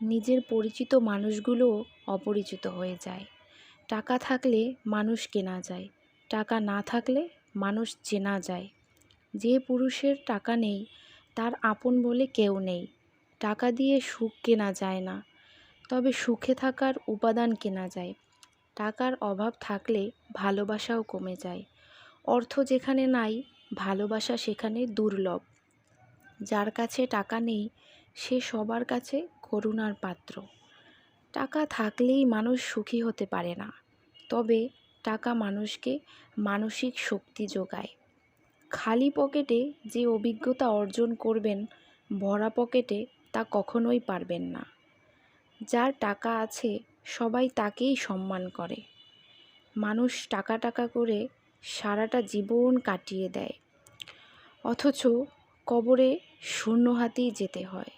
নিজের পরিচিত মানুষগুলোও অপরিচিত হয়ে যায়। টাকা থাকলে মানুষ কেনা যায়, টাকা না থাকলে মানুষ চেনা যায়। যে পুরুষের টাকা নেই তার আপন বলে কেউ নেই। টাকা দিয়ে সুখ কেনা যায় না, তবে সুখে থাকার উপাদান কেনা যায়। টাকার অভাব থাকলে ভালোবাসাও কমে যায়। অর্থ যেখানে নাই, ভালোবাসা সেখানে দুর্লভ। যার কাছে টাকা নেই সে সবার কাছে করুণার পাত্র। টাকা থাকলেই মানুষ সুখী হতে পারে না, তবে টাকা মানুষকে মানসিক শক্তি যোগায়। খালি পকেটে যে অভিজ্ঞতা অর্জন করবেন, ভরা পকেটে তা কখনোই পারবেন না। যার টাকা আছে সবাই তাকেই সম্মান করে। মানুষ টাকা টাকা করে সারাটা জীবন কাটিয়ে দেয়, অথচ কবরে শূন্য হাতেই যেতে হয়।